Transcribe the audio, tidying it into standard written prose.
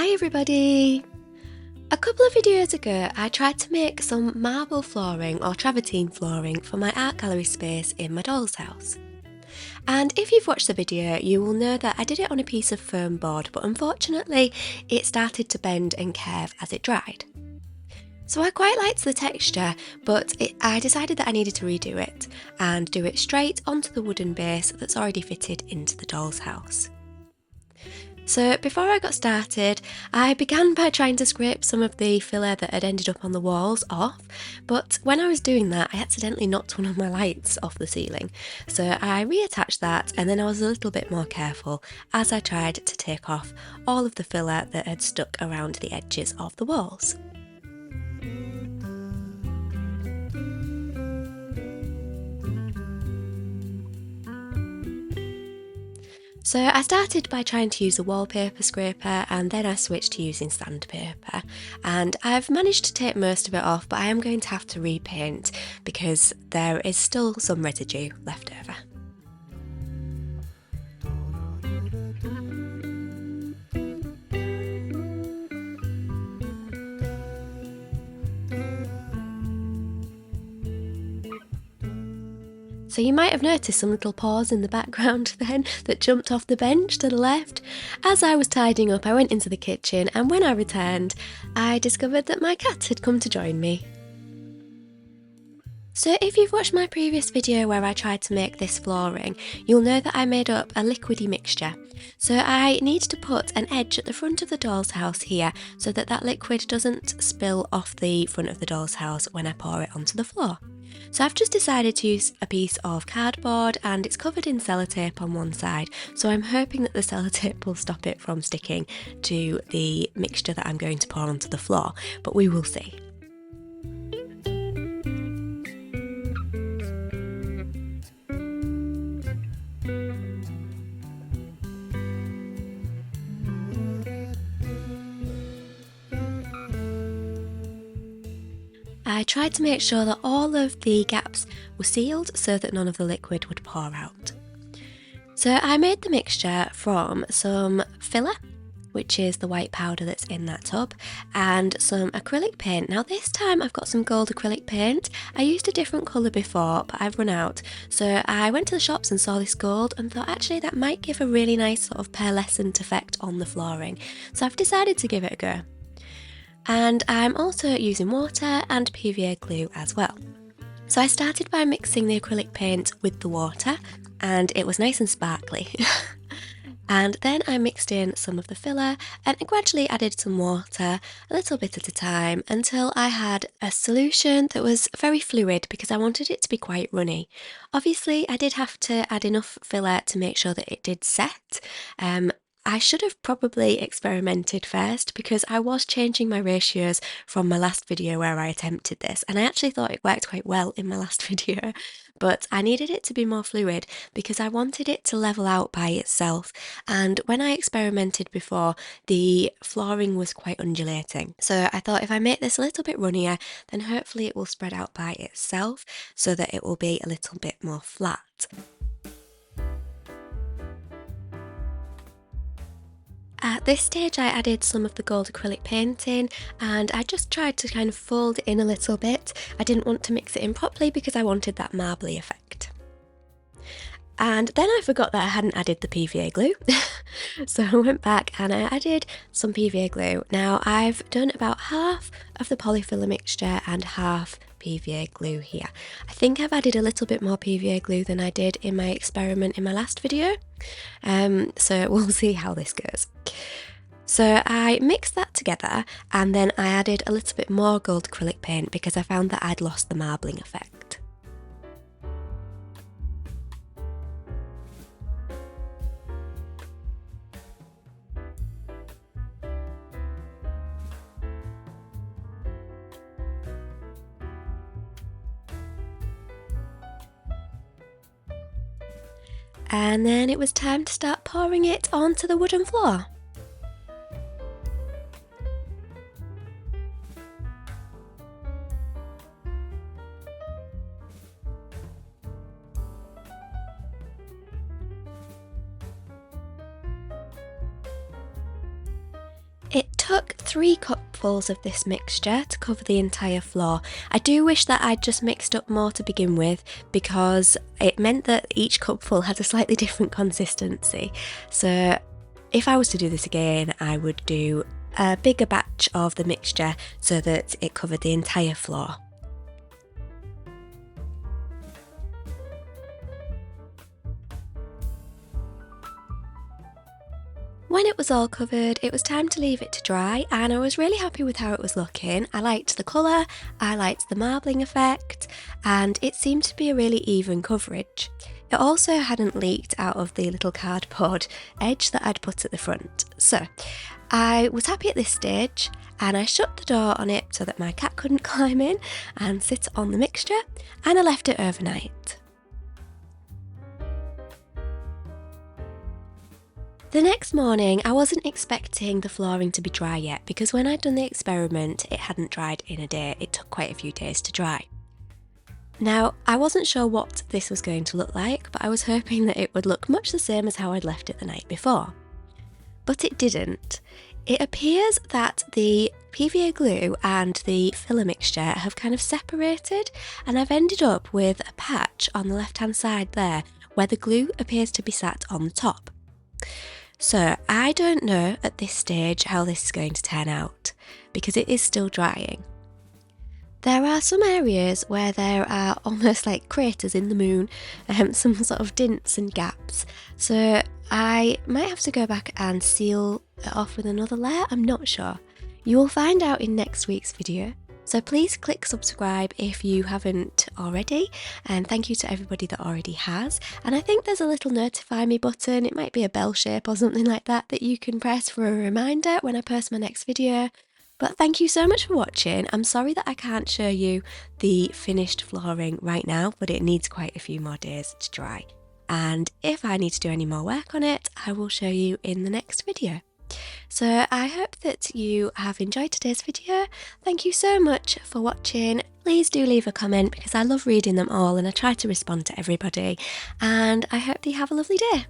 Hi everybody! A couple of videos ago I tried to make some marble flooring or travertine flooring for my art gallery space in my doll's house. And if you've watched the video you will know that I did it on a piece of foam board, but unfortunately it started to bend and curve as it dried. So I quite liked the texture, but I decided that I needed to redo it and do it straight onto the wooden base that's already fitted into the doll's house. So before I got started, I began by trying to scrape some of the filler that had ended up on the walls off, but when I was doing that I accidentally knocked one of my lights off the ceiling. So I reattached that, and then I was a little bit more careful as I tried to take off all of the filler that had stuck around the edges of the walls. So I started by trying to use a wallpaper scraper, and then I switched to using sandpaper, and I've managed to take most of it off, but I am going to have to repaint because there is still some residue left over. So you might have noticed some little paws in the background then that jumped off the bench to the left. As I was tidying up, I went into the kitchen, and when I returned, I discovered that my cat had come to join me. So if you've watched my previous video where I tried to make this flooring, you'll know that I made up a liquidy mixture. So I need to put an edge at the front of the doll's house here so that that liquid doesn't spill off the front of the doll's house when I pour it onto the floor. So I've just decided to use a piece of cardboard, and it's covered in sellotape on one side, so I'm hoping that the sellotape will stop it from sticking to the mixture that I'm going to pour onto the floor, but we will see. I tried to make sure that all of the gaps were sealed so that none of the liquid would pour out. So I made the mixture from some filler, which is the white powder that's in that tub, and some acrylic paint. Now this time I've got some gold acrylic paint. I used a different colour before, but I've run out. So I went to the shops and saw this gold and thought actually that might give a really nice sort of pearlescent effect on the flooring. So I've decided to give it a go. And I'm also using water and PVA glue as well. So I started by mixing the acrylic paint with the water, and it was nice and sparkly. And then I mixed in some of the filler and gradually added some water, a little bit at a time, until I had a solution that was very fluid because I wanted it to be quite runny. Obviously I did have to add enough filler to make sure that it did set. I should have probably experimented first because I was changing my ratios from my last video where I attempted this, and I actually thought it worked quite well in my last video, but I needed it to be more fluid because I wanted it to level out by itself, and when I experimented before the flooring was quite undulating, so I thought if I make this a little bit runnier then hopefully it will spread out by itself so that it will be a little bit more flat. At this stage I added some of the gold acrylic paint in, and I just tried to kind of fold it in a little bit. I didn't want to mix it in properly because I wanted that marbly effect. And then I forgot that I hadn't added the PVA glue. So I went back and I added some PVA glue. Now I've done about half of the polyfiller mixture and half PVA glue here. I think I've added a little bit more PVA glue than I did in my experiment in my last video. So we'll see how this goes. So I mixed that together, and then I added a little bit more gold acrylic paint because I found that I'd lost the marbling effect. And then it was time to start pouring it onto the wooden floor. It took 3 cupfuls of this mixture to cover the entire floor. I do wish that I'd just mixed up more to begin with, because it meant that each cupful had a slightly different consistency. So if I was to do this again, I would do a bigger batch of the mixture so that it covered the entire floor. When it was all covered, it was time to leave it to dry, and I was really happy with how it was looking. I liked the colour, I liked the marbling effect, and it seemed to be a really even coverage. It also hadn't leaked out of the little cardboard edge that I'd put at the front. So I was happy at this stage, and I shut the door on it so that my cat couldn't climb in and sit on the mixture, and I left it overnight. The next morning, I wasn't expecting the flooring to be dry yet, because when I'd done the experiment, it hadn't dried in a day. It took quite a few days to dry. Now, I wasn't sure what this was going to look like, but I was hoping that it would look much the same as how I'd left it the night before. But it didn't. It appears that the PVA glue and the filler mixture have kind of separated, and I've ended up with a patch on the left-hand side there where the glue appears to be sat on the top. So I don't know at this stage how this is going to turn out, because it is still drying. There are some areas where there are almost like craters in the moon, some sort of dints and gaps, so I might have to go back and seal it off with another layer. I'm not sure. You will find out in next week's video. So please click subscribe if you haven't already, and thank you to everybody that already has. And I think there's a little notify me button, it might be a bell shape or something like that, that you can press for a reminder when I post my next video. But thank you so much for watching. I'm sorry that I can't show you the finished flooring right now, but it needs quite a few more days to dry. And if I need to do any more work on it, I will show you in the next video. So I hope that you have enjoyed today's video. Thank you so much for watching. Please do leave a comment, because I love reading them all and I try to respond to everybody. And I hope that you have a lovely day.